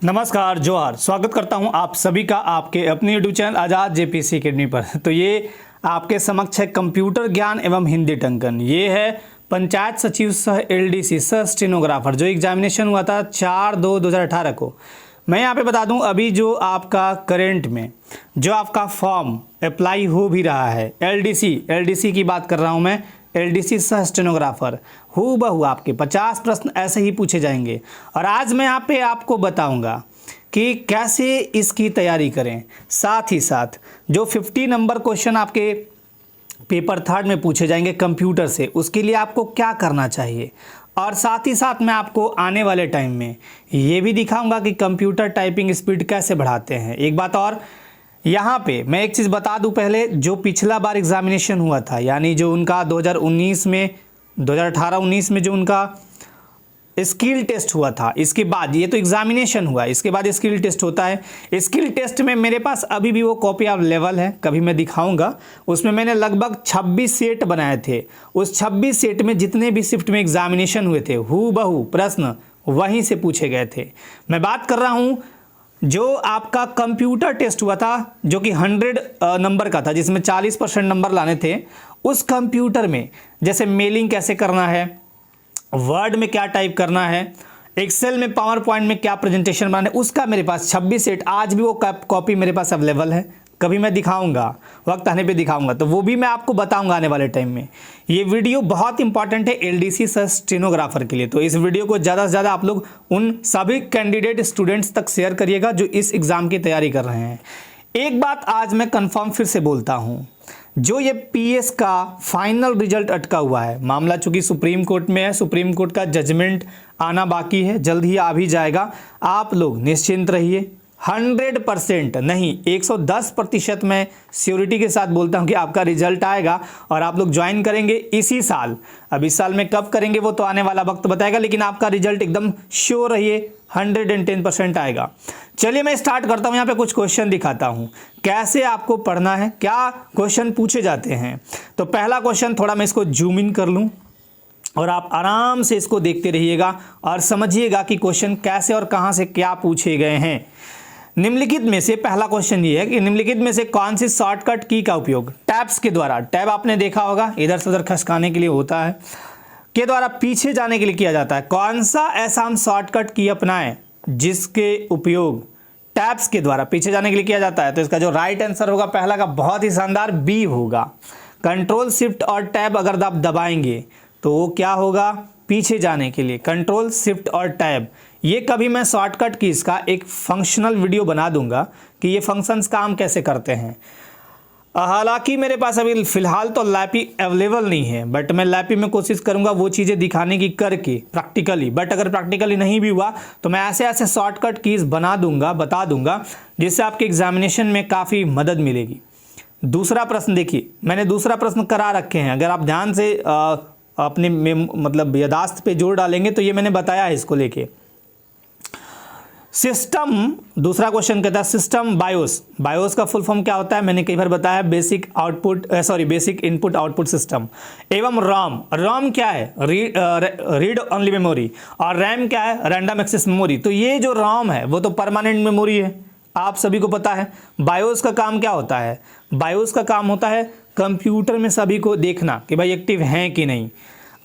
नमस्कार, जोहार। स्वागत करता हूं आप सभी का आपके अपने यूट्यूब चैनल आज़ाद जेपीसी अकेडमी पर। तो ये आपके समक्ष है कंप्यूटर ज्ञान एवं हिंदी टंकन। ये है पंचायत सचिव सह एलडीसी सह स्टेनोग्राफर जो एग्जामिनेशन हुआ था 4/2/2018 को। मैं यहाँ पे बता दूं अभी जो आपका करंट में जो आपका फॉर्म अप्लाई हो भी रहा है एलडीसी की बात कर रहा हूँ मैं, एलडीसी सह स्टेनोग्राफर, हूबहू आपके 50 प्रश्न ऐसे ही पूछे जाएंगे। और आज मैं यहाँ पे आपको बताऊंगा कि कैसे इसकी तैयारी करें। साथ ही साथ जो 50 नंबर क्वेश्चन आपके पेपर थर्ड में पूछे जाएंगे कंप्यूटर से, उसके लिए आपको क्या करना चाहिए। और साथ ही साथ मैं आपको आने वाले टाइम में ये भी दिखाऊंगा कि कंप्यूटर टाइपिंग स्पीड कैसे बढ़ाते हैं। एक बात और यहाँ पे मैं एक चीज़ बता दूं पहले, जो पिछला बार एग्जामिनेशन हुआ था यानी जो उनका 2019 में 2018-19 में जो उनका स्किल टेस्ट हुआ था, इसके बाद ये तो एग्जामिनेशन हुआ, इसके बाद स्किल टेस्ट होता है। स्किल टेस्ट में मेरे पास अभी भी वो कॉपी अवेलेबल है, कभी मैं दिखाऊंगा। उसमें मैंने लगभग 26 सेट बनाए थे। उस 26 सेट में जितने भी शिफ्ट में एग्जामिनेशन हुए थे हूबहू प्रश्न वहीं से पूछे गए थे। मैं बात कर रहा हूँ जो आपका कंप्यूटर टेस्ट हुआ था जो कि 100 नंबर का था, जिसमें 40% नंबर लाने थे। उस कंप्यूटर में जैसे मेलिंग कैसे करना है, वर्ड में क्या टाइप करना है, एक्सेल में पावर पॉइंट में क्या प्रेजेंटेशन बनाना है, उसका मेरे पास 26 सेट आज भी वो कॉपी मेरे पास अवेलेबल है। कभी मैं दिखाऊंगा, वक्त आने पे दिखाऊंगा, तो वो भी मैं आपको बताऊंगा आने वाले टाइम में। ये वीडियो बहुत इंपॉर्टेंट है एलडीसी सह स्टेनोग्राफर के लिए, तो इस वीडियो को ज़्यादा से ज़्यादा आप लोग उन सभी कैंडिडेट स्टूडेंट्स तक शेयर करिएगा जो इस एग्ज़ाम की तैयारी कर रहे हैं। एक बात आज मैं कंफर्म फिर से बोलता हूँ, जो ये पीएस का फाइनल रिजल्ट अटका हुआ है, मामला चूंकि सुप्रीम कोर्ट में है, सुप्रीम कोर्ट का जजमेंट आना बाकी है, जल्द ही आ भी जाएगा। आप लोग निश्चिंत रहिए, 100% नहीं 110% मैं श्योरिटी के साथ बोलता हूं कि आपका रिजल्ट आएगा और आप लोग ज्वाइन करेंगे इसी साल। अब इस साल में कब करेंगे वो तो आने वाला वक्त बताएगा, लेकिन आपका रिजल्ट एकदम श्योर रहिए 110% आएगा। चलिए मैं स्टार्ट करता हूं। यहाँ पे कुछ क्वेश्चन दिखाता हूं कैसे आपको पढ़ना है, क्या क्वेश्चन पूछे जाते हैं। तो पहला क्वेश्चन, थोड़ा मैं इसको जूम इन कर लूँ और आप आराम से इसको देखते रहिएगा और समझिएगा कि क्वेश्चन कैसे और कहाँ से क्या पूछे गए हैं। निम्नलिखित में से पहला क्वेश्चन ये है कि निम्नलिखित में से कौन सी शॉर्टकट की का उपयोग टैब्स के द्वारा, टैब आपने देखा होगा इधर से उधर खसकाने के लिए होता है, के द्वारा पीछे जाने के लिए किया जाता है। कौन सा ऐसा हम शॉर्टकट की अपनाएं जिसके उपयोग टैब्स के द्वारा पीछे जाने के लिए किया जाता है। तो इसका जो राइट आंसर होगा पहला का बहुत ही शानदार बी होगा। कंट्रोल शिफ्ट और टैब अगर आप दबाएंगे तो वो क्या होगा, पीछे जाने के लिए कंट्रोल शिफ्ट और टैब। ये कभी मैं शॉर्टकट की इसका एक फंक्शनल वीडियो बना दूंगा कि ये फंक्शंस काम कैसे करते हैं। हालांकि मेरे पास अभी फिलहाल तो लैपी अवेलेबल नहीं है, बट मैं लैपी में कोशिश करूंगा वो चीज़ें दिखाने की करके प्रैक्टिकली। बट अगर प्रैक्टिकली नहीं भी हुआ तो मैं ऐसे ऐसे शॉर्टकट कीज़ बना दूंगा, बता दूंगा, जिससे आपके एग्जामिनेशन में काफ़ी मदद मिलेगी। दूसरा प्रश्न देखिए, मैंने दूसरा प्रश्न करा रखे हैं, अगर आप ध्यान से अपने मतलब यादाश्त पे जोर डालेंगे तो ये मैंने बताया है इसको लेके। सिस्टम, दूसरा क्वेश्चन कहता है सिस्टम बायोस, बायोस का फुल फॉर्म क्या होता है मैंने कई बार बताया, बेसिक इनपुट आउटपुट सिस्टम। एवं रॉम, रॉम क्या है, रीड ओनली मेमोरी, और रैम क्या है, रैंडम एक्सेस मेमोरी। तो ये जो रॉम है वो तो परमानेंट मेमोरी है, आप सभी को पता है। बायोस का काम क्या होता है, बायोस का काम होता है कंप्यूटर में सभी को देखना कि भाई एक्टिव हैं कि नहीं।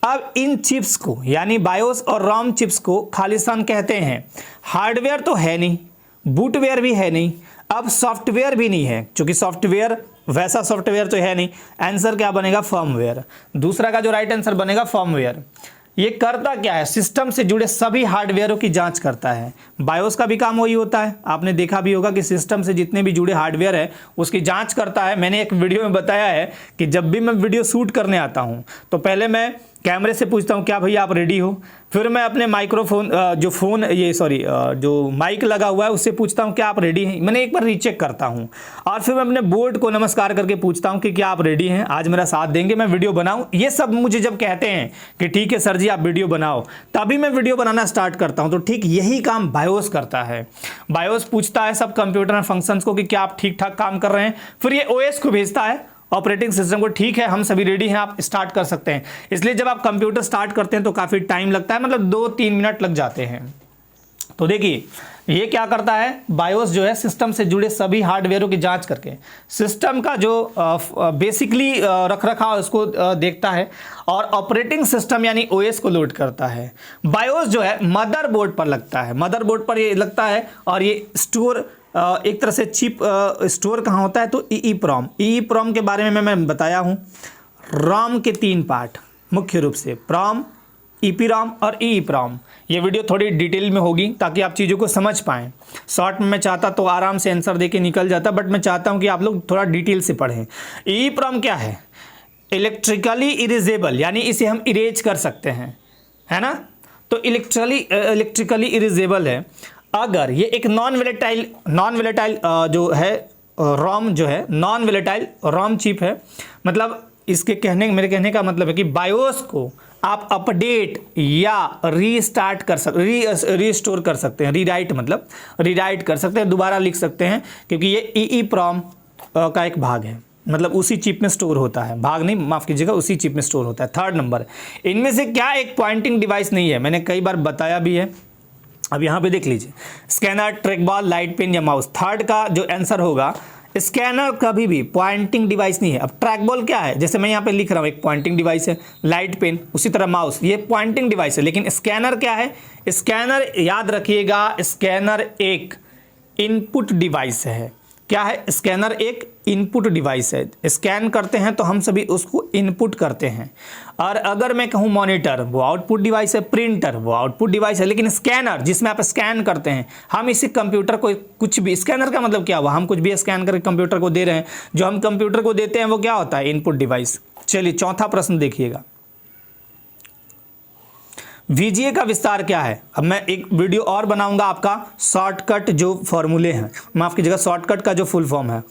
अब इन चिप्स को यानी बायोस और रॉम चिप्स को खालिस्तान कहते हैं। हार्डवेयर तो है नहीं, बूटवेयर भी है नहीं, अब सॉफ्टवेयर भी नहीं है, क्योंकि सॉफ्टवेयर वैसा सॉफ्टवेयर तो है नहीं। आंसर क्या बनेगा, फर्मवेयर। दूसरा का जो राइट आंसर बनेगा फर्मवेयर। ये करता क्या है, सिस्टम से जुड़े सभी हार्डवेयरों की जांच करता है। बायोस का भी काम वही होता है, आपने देखा भी होगा कि सिस्टम से जितने भी जुड़े हार्डवेयर है उसकी जांच करता है। मैंने एक वीडियो में बताया है कि जब भी मैं वीडियो शूट करने आता हूं तो पहले मैं कैमरे से पूछता हूं क्या भैया आप रेडी हो, फिर मैं अपने माइक्रोफोन जो माइक लगा हुआ है उससे पूछता हूं क्या आप रेडी हैं। मैंने एक बार रीचेक करता हूं और फिर मैं अपने बोर्ड को नमस्कार करके पूछता हूं कि क्या आप रेडी हैं, आज मेरा साथ देंगे, मैं वीडियो बनाऊं। ये सब मुझे जब कहते हैं कि ठीक है सर जी आप वीडियो बनाओ, तभी मैं वीडियो बनाना स्टार्ट करता हूं। तो ठीक यही काम बायोस करता है। बायोस पूछता है सब कंप्यूटर फंक्शंस को कि क्या आप ठीक ठाक काम कर रहे हैं, फिर ये ओएस को भेजता है ऑपरेटिंग सिस्टम को, ठीक है हम सभी रेडी हैं, आप स्टार्ट कर सकते हैं। इसलिए जब आप कंप्यूटर स्टार्ट करते हैं तो काफ़ी टाइम लगता है, मतलब 2-3 मिनट लग जाते हैं। तो देखिए ये क्या करता है, बायोस जो है सिस्टम से जुड़े सभी हार्डवेयरों की जांच करके सिस्टम का जो बेसिकली रख रखाव उसको देखता है और ऑपरेटिंग सिस्टम यानी ओएस को लोड करता है। बायोस जो है मदरबोर्ड पर लगता है, मदरबोर्ड पर ये लगता है और ये स्टोर एक तरह से चिप स्टोर कहाँ होता है तो ईईप्रॉम। ईईप्रॉम के बारे में मैं बताया हूँ। रॉम के 3 पार्ट मुख्य रूप से, प्रॉम, ईपीरॉम और ईईप्रॉम। ये वीडियो थोड़ी डिटेल में होगी ताकि आप चीज़ों को समझ पाएँ। शॉर्ट में मैं चाहता तो आराम से आंसर देके निकल जाता, बट मैं चाहता हूँ कि आप लोग थोड़ा डिटेल से पढ़ें। ईईप्रॉम क्या है? इलेक्ट्रिकली इरेजेबल, यानी इसे हम इरेज कर सकते हैं, है ना। तो इलेक्ट्रिकली इरेजेबल है। अगर ये एक नॉन वेलेटाइल जो है रॉम जो है नॉन वेलेटाइल रॉम चिप है, मतलब इसके मेरे कहने का मतलब है कि बायोस को आप अपडेट या रीस्टार्ट कर सकते, रीस्टोर कर सकते हैं। रीराइट मतलब रीराइट कर सकते हैं, दोबारा लिख सकते हैं, क्योंकि ये ईईप्रॉम का एक भाग है, मतलब उसी चिप में स्टोर होता है। भाग नहीं, माफ कीजिएगा, उसी चिप में स्टोर होता है। 3rd नंबर, इनमें से क्या एक पॉइंटिंग डिवाइस नहीं है? मैंने कई बार बताया भी है, अब यहाँ पे देख लीजिए, स्कैनर, ट्रैकबॉल, लाइट पेन या माउस। 3rd का जो आंसर होगा, स्कैनर कभी भी पॉइंटिंग डिवाइस नहीं है। अब ट्रैकबॉल क्या है? जैसे मैं यहाँ पे लिख रहा हूँ, एक पॉइंटिंग डिवाइस है। लाइट पेन उसी तरह माउस, ये पॉइंटिंग डिवाइस है। लेकिन स्कैनर क्या है? स्कैनर याद रखिएगा, स्कैनर एक इनपुट डिवाइस है। क्या है? स्कैनर एक इनपुट डिवाइस है। स्कैन करते हैं तो हम सभी उसको इनपुट करते हैं। और अगर मैं कहूँ मॉनिटर, वो आउटपुट डिवाइस है। प्रिंटर वो आउटपुट डिवाइस है। लेकिन स्कैनर जिसमें आप स्कैन करते हैं, हम इसी कंप्यूटर को कुछ भी, स्कैनर का मतलब क्या हुआ? हम कुछ भी स्कैन करके कंप्यूटर को दे रहे हैं। जो हम कंप्यूटर को देते हैं वो क्या होता है? Input device. चलिए 4था प्रश्न देखिएगा, VGA का विस्तार क्या है? अब मैं एक वीडियो और बनाऊंगा आपका शॉर्टकट जो फॉर्मूले हैं, माफ कीजिएगा, शॉर्टकट का जो फुल फॉर्म है,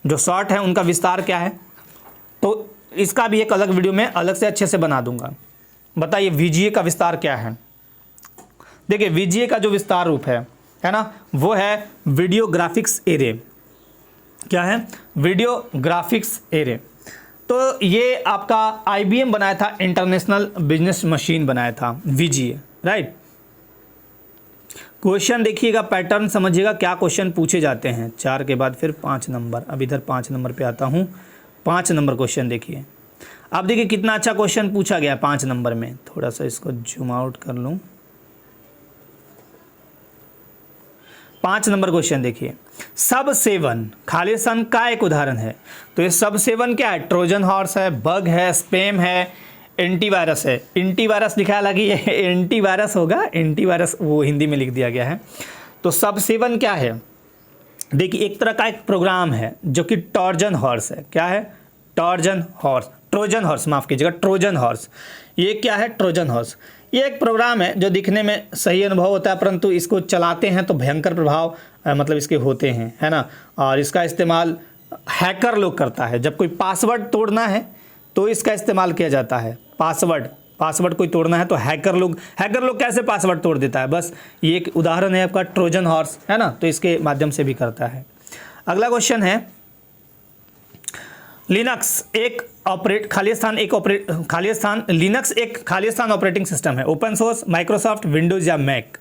जो शॉर्ट है उनका विस्तार क्या है, तो इसका भी एक अलग वीडियो में अलग से अच्छे से बना दूंगा। बताइए VGA का विस्तार क्या है? देखिए VGA का जो विस्तार रूप है ना, वो है वीडियो ग्राफिक्स एरे। क्या है? Video graphics array. तो ये आपका IBM बनाया था, इंटरनेशनल बिजनेस मशीन बनाया था VGA, राइट। क्वेश्चन देखिएगा, पैटर्न समझिएगा, क्या क्वेश्चन पूछे जाते हैं। 4 के बाद फिर 5 नंबर। अब इधर 5 नंबर पे आता हूँ। 5 नंबर क्वेश्चन देखिए। अब देखिए कितना अच्छा क्वेश्चन पूछा गया 5 नंबर में। थोड़ा सा इसको जूम आउट कर लूँ। 5 नंबर क्वेश्चन देखिए, सब 7 खालिस्तान का एक उदाहरण है। तो ये सब 7 क्या है? ट्रोजन हॉर्स है, बग है, स्पैम है, एंटीवायरस है। एंटीवायरस लिखा, हालांकि ये एंटीवायरस होगा, एंटीवायरस वो हिंदी में लिख दिया गया है। तो सब 7 क्या है? देखिए एक तरह का एक प्रोग्राम है जो कि ट्रोजन हॉर्स है। क्या है? ट्रोजन हॉर्स, माफ कीजिएगा, ट्रोजन हॉर्स। ये क्या है? ट्रोजन हॉर्स ये एक प्रोग्राम है जो दिखने में सही अनुभव होता है, परंतु इसको चलाते हैं तो भयंकर प्रभाव मतलब इसके होते हैं, है ना। और इसका इस्तेमाल हैकर लोग करता है। जब कोई पासवर्ड तोड़ना है तो इसका इस्तेमाल किया जाता है। पासवर्ड कोई तोड़ना है तो हैकर लोग कैसे पासवर्ड तोड़ देता है, बस ये एक उदाहरण है आपका ट्रोजन हॉर्स, है ना। तो इसके माध्यम से भी करता है। अगला क्वेश्चन है, लिनक्स एक खालिस्तान ऑपरेटिंग सिस्टम है। ओपन सोर्स, माइक्रोसॉफ्ट, विंडोज़ या मैक।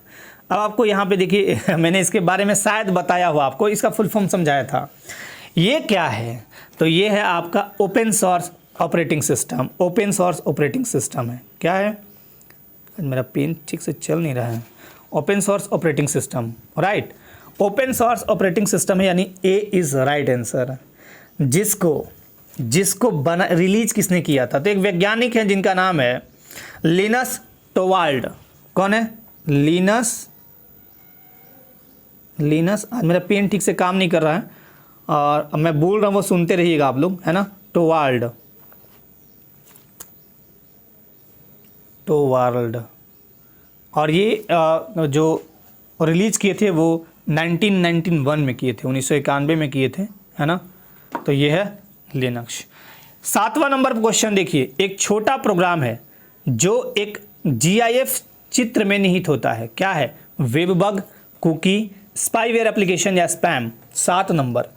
अब आपको यहाँ पे देखिए मैंने इसके बारे में शायद बताया हुआ, आपको इसका फुल फॉर्म समझाया था। ये क्या है? तो ये है आपका open source operating system. Open source operating system है। क्या है? मेरा पेन ठीक से चल नहीं रहा है। Open source operating system, right. Open source operating system है, यानी ए इज़ राइट आंसर। जिसको रिलीज किसने किया था? तो एक वैज्ञानिक है जिनका नाम है लिनस टोवाल्ड। कौन है? लिनस। आज मेरा पेन ठीक से काम नहीं कर रहा है और अब मैं बोल रहा हूँ वो सुनते रहिएगा आप लोग, है ना। टोवाल्ड। और ये जो रिलीज किए थे वो 1991 में किए थे, 1991 में किए थे, है ना। तो ये है लिनक्स। 7वां नंबर क्वेश्चन देखिए, एक छोटा प्रोग्राम है जो एक GIF चित्र में निहित होता है। क्या है? Web bug, cookie, spyware application या स्पैम। 7 नंबर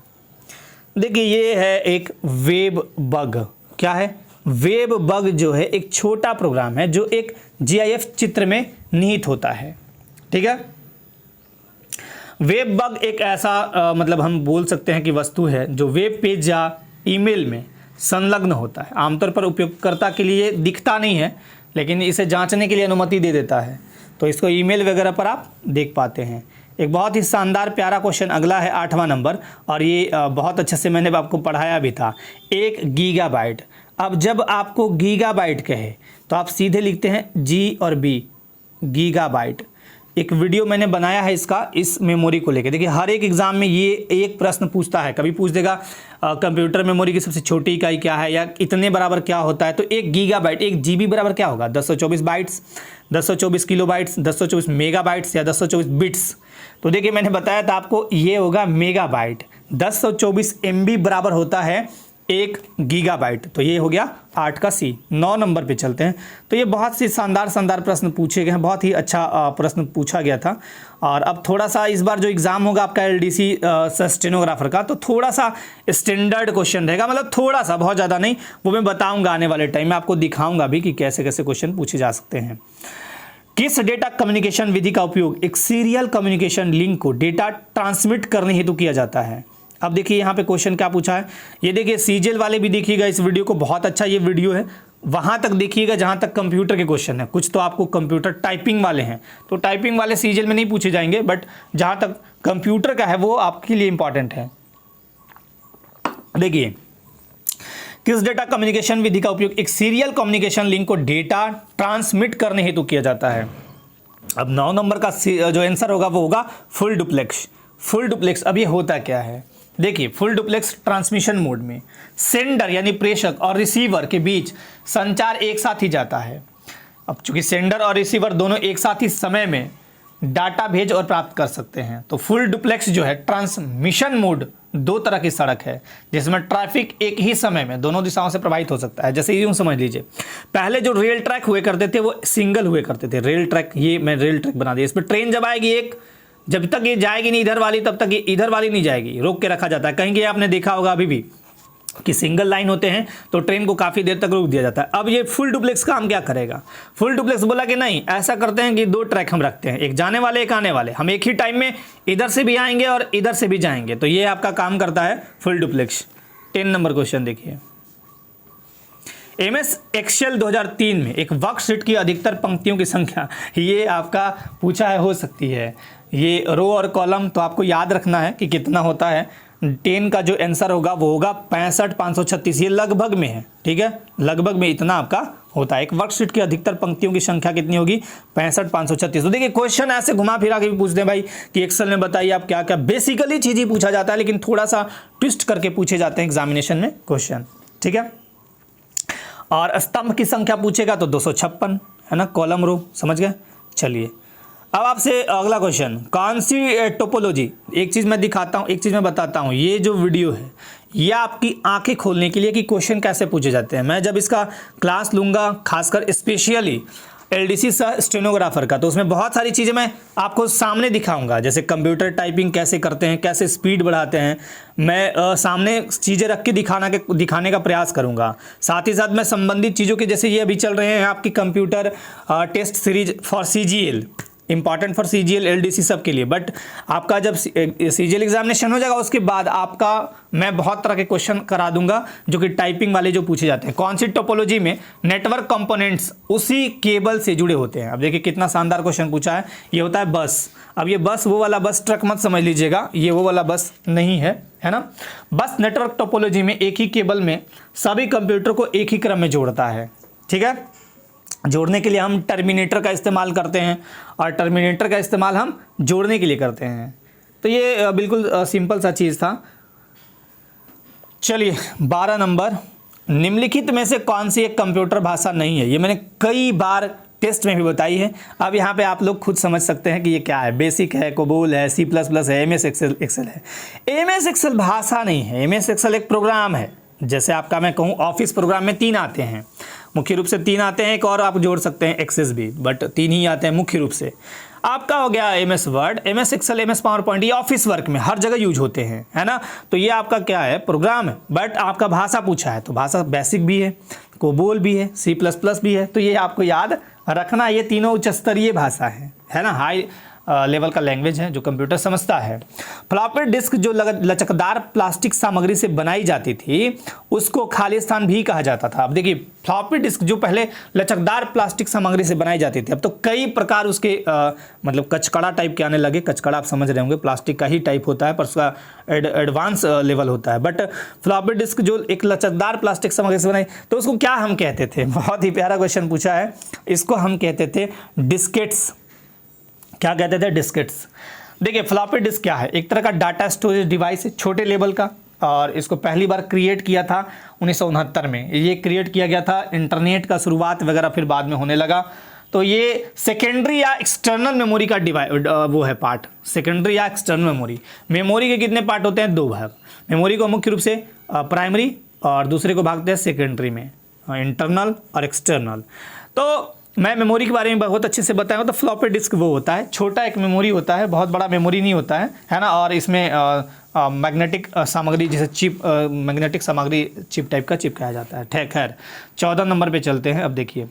देखिए, ये है एक वेब बग। क्या है? वेब बग जो है एक छोटा प्रोग्राम है जो एक GIF चित्र में निहित होता है। ठीक है। वेब बग एक ऐसा मतलब हम बोल सकते हैं कि वस्तु है जो वेब पेज या ईमेल में संलग्न होता है। आमतौर पर उपयोगकर्ता के लिए दिखता नहीं है, लेकिन इसे जांचने के लिए अनुमति दे देता है, तो इसको ईमेल वगैरह पर आप देख पाते हैं। एक बहुत ही शानदार प्यारा क्वेश्चन अगला है 8वां नंबर, और ये बहुत अच्छे से मैंने आपको पढ़ाया भी था। 1 गीगाबाइट। अब जब आपको गीगाबाइट कहे तो आप सीधे लिखते हैं जी और बी, गीगाबाइट। एक वीडियो मैंने बनाया है इसका, इस मेमोरी को लेकर। देखिए हर एक एग्जाम में ये एक प्रश्न पूछता है, कभी पूछ देगा कंप्यूटर मेमोरी की सबसे छोटी इकाई क्या है, या इतने बराबर क्या होता है। तो 1 गीगाबाइट, 1 जीबी बराबर क्या होगा? 1024 बाइट्स, 1024 किलोबाइट्स, 1024 मेगाबाइट्स या 1024 बिट्स। तो देखिए मैंने बताया था आपको, ये होगा मेगाबाइट। 1024 MB बराबर होता है 1 गीगाबाइट। तो ये हो गया 8 का सी। 9 नंबर पे चलते हैं। तो ये बहुत सी शानदार प्रश्न पूछे गए हैं, बहुत ही अच्छा प्रश्न पूछा गया था। और अब थोड़ा सा इस बार जो एग्ज़ाम होगा आपका LDC स्टेनोग्राफर का, तो थोड़ा सा स्टैंडर्ड क्वेश्चन रहेगा, मतलब थोड़ा सा, बहुत ज़्यादा नहीं। वो मैं बताऊँगा आने वाले टाइम में, आपको दिखाऊँगा भी कि कैसे कैसे क्वेश्चन पूछे जा सकते हैं। किस डेटा कम्युनिकेशन विधि का उपयोग एक सीरियल कम्युनिकेशन लिंक को डेटा ट्रांसमिट करने हेतु किया जाता है? अब देखिए यहाँ पे क्वेश्चन क्या पूछा है, ये देखिए सीजीएल वाले भी देखिएगा इस वीडियो को, बहुत अच्छा ये वीडियो है। वहाँ तक देखिएगा जहाँ तक कंप्यूटर के क्वेश्चन है। कुछ तो आपको कंप्यूटर टाइपिंग वाले हैं, तो टाइपिंग वाले सीजीएल में नहीं पूछे जाएंगे, बट जहाँ तक कंप्यूटर का है वो आपके लिए इंपॉर्टेंट है। देखिए, किस डेटा कम्युनिकेशन विधि का उपयोग एक सीरियल कम्युनिकेशन लिंक को डेटा ट्रांसमिट करने हेतु किया जाता है? अब 9 नंबर का जो आंसर होगा वो होगा फुल डुप्लेक्स। फुल डुप्लेक्स, अब ये होता क्या है? देखिए, फुल डुप्लेक्स ट्रांसमिशन मोड में सेंडर यानी प्रेषक और रिसीवर के बीच संचार एक साथ ही जाता है। अब चूंकि सेंडर और रिसीवर दोनों एक साथ ही समय में डाटा भेज और प्राप्त कर सकते हैं, तो फुल डुप्लेक्स जो है ट्रांसमिशन मोड 2 तरह की सड़क है जिसमें ट्रैफिक एक ही समय में दोनों दिशाओं से प्रभावित हो सकता है। जैसे यूं समझ लीजिए, पहले जो रेल ट्रैक हुए करते थे वो सिंगल हुए करते थे। रेल ट्रैक, ये मैं रेल ट्रैक बना दिया, इस पर ट्रेन जब आएगी एक, जब तक ये जाएगी नहीं इधर वाली, तब तक ये इधर वाली नहीं जाएगी, रोक के रखा जाता है। कहीं आपने देखा होगा अभी भी कि सिंगल लाइन होते हैं तो ट्रेन को काफ़ी देर तक रोक दिया जाता है। अब ये फुल डुप्लेक्स काम क्या करेगा? फुल डुप्लेक्स बोला कि नहीं, ऐसा करते हैं कि 2 ट्रैक हम रखते हैं, एक जाने वाले एक आने वाले, हम एक ही टाइम में इधर से भी आएंगे और इधर से भी जाएंगे। तो ये आपका काम करता है फुल डुप्लेक्स। 10 नंबर क्वेश्चन देखिए, MS एक्सेल 2003 में एक वर्कशीट की अधिकतर पंक्तियों की संख्या, ये आपका पूछा है, हो सकती है ये रो और कॉलम, तो आपको याद रखना है कि कितना होता है। 10 का जो आंसर होगा वो होगा 65,536, ये लगभग में है, ठीक है, लगभग में इतना आपका होता है। एक वर्कशीट की अधिकतर पंक्तियों की संख्या कितनी होगी? 65,536। तो देखिए क्वेश्चन ऐसे घुमा फिरा के भी पूछते हैं भाई कि एक्सेल में बताइए आप क्या क्या, बेसिकली चीज़ ही पूछा जाता है, लेकिन थोड़ा सा ट्विस्ट करके पूछे जाते हैं एग्जामिनेशन में क्वेश्चन, ठीक है। और स्तंभ की संख्या पूछेगा तो 256 है ना, कॉलम रो, समझ गए। चलिए अब आपसे अगला क्वेश्चन, कौन सी टोपोलॉजी, एक चीज़ मैं दिखाता हूँ, एक चीज़ मैं बताता हूँ। ये जो वीडियो है ये आपकी आंखें खोलने के लिए कि क्वेश्चन कैसे पूछे जाते हैं। मैं जब इसका क्लास लूँगा खासकर स्पेशली LDC स्टेनोग्राफर का, तो उसमें बहुत सारी चीज़ें मैं आपको सामने दिखाऊंगा, जैसे कंप्यूटर टाइपिंग कैसे करते हैं, कैसे स्पीड बढ़ाते हैं, मैं सामने चीज़ें रख के दिखाने का प्रयास करूंगा। साथ ही साथ मैं संबंधित चीज़ों के, जैसे ये अभी चल रहे हैं आपकी computer test series for CGL, important for CGL LDC सब के लिए। बट आपका जब CGL एग्जामिनेशन हो जाएगा उसके बाद आपका मैं बहुत तरह के क्वेश्चन करा दूंगा जो कि टाइपिंग वाले जो पूछे जाते हैं। कौन सी टोपोलॉजी में नेटवर्क कंपोनेंट्स उसी केबल से जुड़े होते हैं। अब देखिए कितना शानदार क्वेश्चन पूछा है। ये होता है बस। अब ये बस वो वाला बस ट्रक मत समझ लीजिएगा, ये वो वाला बस नहीं है ना। बस नेटवर्क टोपोलॉजी में एक ही केबल में सभी कंप्यूटर को एक ही क्रम में जोड़ता है, ठीक है। जोड़ने के लिए हम टर्मिनेटर का इस्तेमाल करते हैं और टर्मिनेटर का इस्तेमाल हम जोड़ने के लिए करते हैं। तो ये बिल्कुल सिंपल सा चीज़ था। चलिए 12 नंबर, निम्नलिखित में से कौन सी एक कंप्यूटर भाषा नहीं है। ये मैंने कई बार टेस्ट में भी बताई है। अब यहाँ पे आप लोग खुद समझ सकते हैं कि ये क्या है। बेसिक है, कोबोल है, C++ है, MS एक्सेल है। MS एक्सेल भाषा नहीं है, MS एक्सेल एक प्रोग्राम है। जैसे आपका मैं कहूँ ऑफिस प्रोग्राम में 3 आते हैं, मुख्य रूप से 3 आते हैं, एक और आप जोड़ सकते हैं एक्सेस भी, बट 3 ही आते हैं मुख्य रूप से। आपका हो गया MS Word, MS Excel, MS PowerPoint, ये ऑफिस वर्क में हर जगह यूज होते हैं, है ना। तो ये आपका क्या है, प्रोग्राम है। बट आपका भाषा पूछा है तो भाषा बेसिक भी है, कोबोल भी है, C++ भी है। तो ये आपको याद रखना, ये तीनों उच्च स्तरीय भाषा है ना। हाई लेवल का लैंग्वेज है जो कंप्यूटर समझता है। फ्लॉपी डिस्क जो लचकदार प्लास्टिक सामग्री से बनाई जाती थी उसको खाली स्थान भी कहा जाता था। अब देखिए फ्लॉपी डिस्क जो पहले लचकदार प्लास्टिक सामग्री से बनाई जाती थी, अब तो कई प्रकार उसके मतलब कचकड़ा टाइप के आने लगे। कचकड़ा आप समझ रहे होंगे, प्लास्टिक का ही टाइप होता है पर उसका एडवांस लेवल होता है। बट फ्लॉपी डिस्क जो एक लचकदार प्लास्टिक सामग्री से बनाई तो उसको क्या हम कहते थे? बहुत ही प्यारा क्वेश्चन पूछा है। इसको हम कहते थे डिस्केट्स। क्या कहते थे? डिस्केट्स। देखिए फ्लॉपी डिस्क क्या है? एक तरह का डाटा स्टोरेज डिवाइस है, छोटे लेवल का, और इसको पहली बार क्रिएट किया था 1969 में। ये क्रिएट किया गया था, इंटरनेट का शुरुआत वगैरह फिर बाद में होने लगा। तो ये सेकेंडरी या एक्सटर्नल मेमोरी का वो है पार्ट, सेकेंडरी या एक्सटर्नल मेमोरी। मेमोरी के कितने पार्ट होते हैं? 2 भाग। मेमोरी को मुख्य रूप से प्राइमरी और दूसरे को भागते हैं सेकेंडरी में, इंटरनल और एक्सटर्नल। तो मैं मेमोरी के बारे में बहुत अच्छे से बताऊंगा। तो फ्लॉपी डिस्क वो होता है, छोटा एक मेमोरी होता है, बहुत बड़ा मेमोरी नहीं होता है ना। और इसमें मैग्नेटिक सामग्री जैसे चिप, मैग्नेटिक सामग्री चिप टाइप का चिपकाया जाता है। खैर 14 नंबर पे चलते हैं। अब देखिए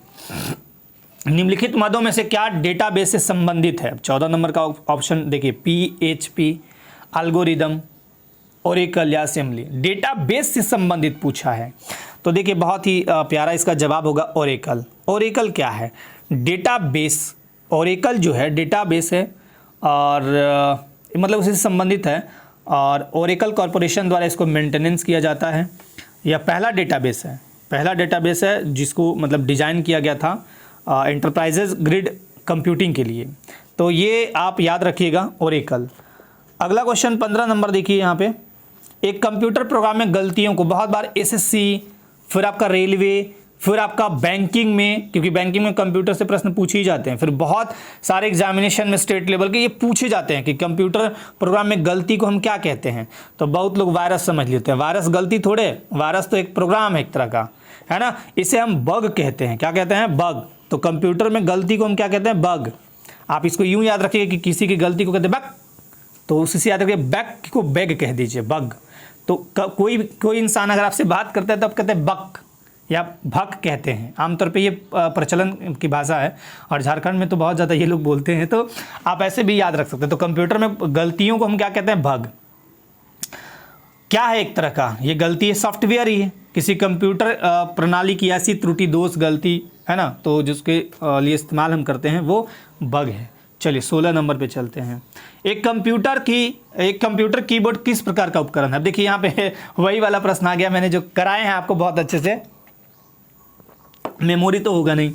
निम्नलिखित मदों में से क्या डेटाबेस से संबंधित है? 14 नंबर का ऑप्शन देखिए, PHP, एल्गोरिदम, ओरेकल या असेंबली। डेटाबेस से संबंधित पूछा है तो देखिए बहुत ही प्यारा इसका जवाब होगा ओरेकल। ओरेकल क्या है? डेटाबेस। ओरेकल जो है डेटाबेस है और मतलब उसी से संबंधित है, और ओरेकल कॉरपोरेशन द्वारा इसको मेंटेनेंस किया जाता है। यह पहला डेटाबेस है, पहला डेटाबेस है जिसको मतलब डिज़ाइन किया गया था एंटरप्राइजेज ग्रिड कंप्यूटिंग के लिए। तो ये आप याद रखिएगा ओरेकल। अगला क्वेश्चन 15 नंबर देखिए यहाँ पे। एक कंप्यूटर प्रोग्राम में गलतियों को बहुत बार एसएससी, फिर आपका रेलवे, फिर आपका बैंकिंग में, क्योंकि बैंकिंग में कंप्यूटर से प्रश्न पूछे ही जाते हैं, फिर बहुत सारे एग्जामिनेशन में स्टेट लेवल के ये पूछे जाते हैं कि कंप्यूटर प्रोग्राम में गलती को हम क्या कहते हैं। तो बहुत लोग वायरस समझ लेते हैं। वायरस गलती थोड़े, वायरस तो एक प्रोग्राम है एक तरह का, है ना। इसे हम बग कहते हैं। क्या कहते हैं? बग। तो कंप्यूटर में गलती को हम क्या कहते हैं? बग। आप इसको यूँ याद रखिएगा कि किसी की गलती को कहते हैं बग, तो उसी याद रखिए बैग को बैग कह दीजिए, बग। तो कोई इंसान अगर आपसे बात करता है तो आप कहते हैं बक या भक कहते हैं। आमतौर पे ये प्रचलन की भाषा है और झारखंड में तो बहुत ज़्यादा ये लोग बोलते हैं, तो आप ऐसे भी याद रख सकते हैं। तो कंप्यूटर में गलतियों को हम क्या कहते हैं? भग। क्या है एक तरह का ये गलती है? सॉफ्टवेयर ही है, किसी कंप्यूटर प्रणाली की ऐसी त्रुटि, दोष, गलती, है ना, तो जिसके लिए इस्तेमाल हम करते हैं वो बग है। चलिए 16 नंबर पे चलते हैं। एक कंप्यूटर कीबोर्ड किस प्रकार का उपकरण है? देखिए यहाँ पे वही वाला प्रश्न आ गया, मैंने जो कराए हैं आपको बहुत अच्छे से। मेमोरी तो होगा नहीं,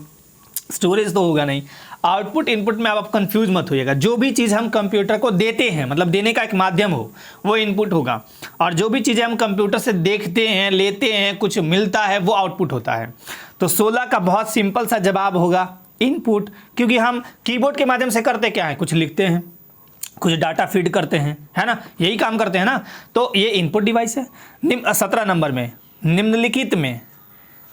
स्टोरेज तो होगा नहीं, आउटपुट इनपुट में आप कंफ्यूज मत होइएगा। जो भी चीज़ हम कंप्यूटर को देते हैं, मतलब देने का एक माध्यम हो, वो इनपुट होगा, और जो भी चीज़ें हम कंप्यूटर से देखते हैं, लेते हैं, कुछ मिलता है, वो आउटपुट होता है। तो 16 का बहुत सिंपल सा जवाब होगा इनपुट, क्योंकि हम कीबोर्ड के माध्यम से करते क्या है? कुछ लिखते हैं, कुछ डाटा फीड करते हैं, है ना, यही काम करते हैं ना। तो ये इनपुट डिवाइस है। 17 नंबर में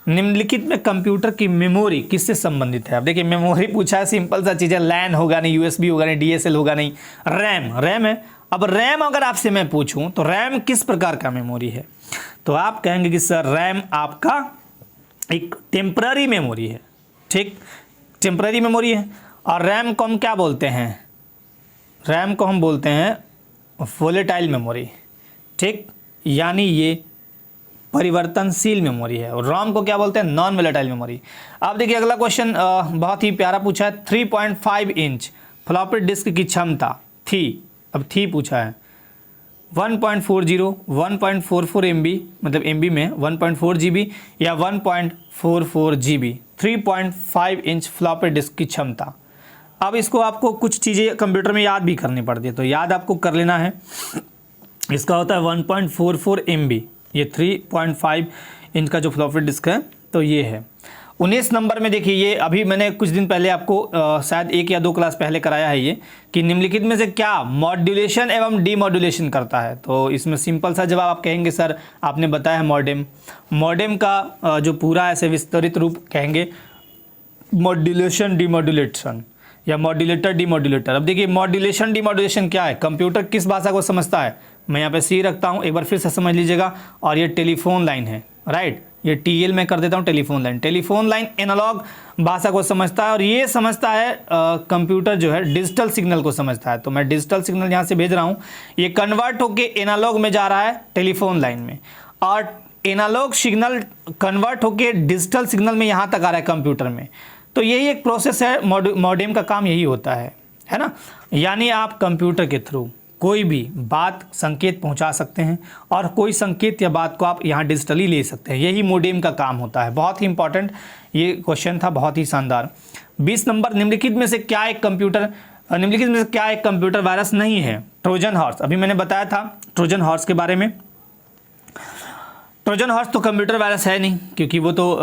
निम्नलिखित में कंप्यूटर की मेमोरी किससे संबंधित है? अब देखिए मेमोरी पूछा है, सिंपल सा चीज़ है। लैन होगा नहीं, यूएसबी होगा नहीं, डीएसएल होगा नहीं, रैम है। अब रैम अगर आपसे मैं पूछूं तो रैम किस प्रकार का मेमोरी है? तो आप कहेंगे कि सर रैम आपका एक टेम्पररी मेमोरी है। ठीक, टेम्पररी मेमोरी है। और रैम को हम क्या बोलते हैं? रैम को हम बोलते हैं वोलेटाइल मेमोरी। ठीक, यानी ये परिवर्तनशील मेमोरी है। और रॉम को क्या बोलते हैं? Non volatile memory. अब देखिए अगला क्वेश्चन बहुत ही प्यारा पूछा है। 3.5 इंच फ्लॉपी डिस्क की क्षमता थी, अब थी पूछा है 1.40, 1.44 MB, मतलब MB में 1.4 GB या 1.44 GB। 3.5 इंच फ्लॉपी डिस्क की क्षमता। अब इसको आपको कुछ चीज़ें कंप्यूटर में याद भी करनी पड़ती है, तो याद आपको कर लेना है। इसका होता है 1.44 MB, ये 3.5 इंच का जो फ्लॉपी डिस्क है तो ये है। 19 नंबर में देखिए, ये अभी मैंने कुछ दिन पहले आपको शायद 1 या 2 क्लास पहले कराया है ये, कि निम्नलिखित में से क्या मॉड्यूलेशन एवं डीमॉड्यूलेशन करता है? तो इसमें सिंपल सा जवाब आप कहेंगे सर आपने बताया है मॉडेम। मॉडेम का जो पूरा ऐसे विस्तृत रूप कहेंगे मॉड्यूलेशन डीमॉड्यूलेशन या मॉड्यूलेटर डीमॉड्यूलेटर। अब देखिए मॉड्यूलेशन डीमॉड्यूलेशन क्या है? कंप्यूटर किस भाषा को समझता है? मैं यहाँ पे सी रखता हूँ, एक बार फिर से समझ लीजिएगा। और ये टेलीफोन लाइन है, राइट, ये टीएल में कर देता हूँ telephone line. Telephone line analogue भाषा को समझता है और ये समझता है कंप्यूटर जो है डिजिटल सिग्नल को समझता है। तो मैं डिजिटल सिग्नल यहाँ से भेज रहा हूँ, ये कन्वर्ट होके एनालॉग में जा रहा है टेलीफोन लाइन में, और एनालॉग सिग्नल कन्वर्ट होके डिजिटल सिग्नल में यहाँ तक आ रहा है कंप्यूटर में। तो यही एक प्रोसेस है, मॉडेम का काम यही होता है ना। यानी आप कंप्यूटर के थ्रू कोई भी बात संकेत पहुंचा सकते हैं और कोई संकेत या बात को आप यहाँ डिजिटली ले सकते हैं, यही मॉडेम का काम होता है। बहुत ही इंपॉर्टेंट ये क्वेश्चन था, बहुत ही शानदार। 20 नंबर, निम्नलिखित में से क्या एक कंप्यूटर वायरस नहीं है? Trojan horse. अभी मैंने बताया था ट्रोजन हॉर्स के बारे में। ट्रोजन हॉर्स तो कंप्यूटर वायरस है नहीं, क्योंकि वो तो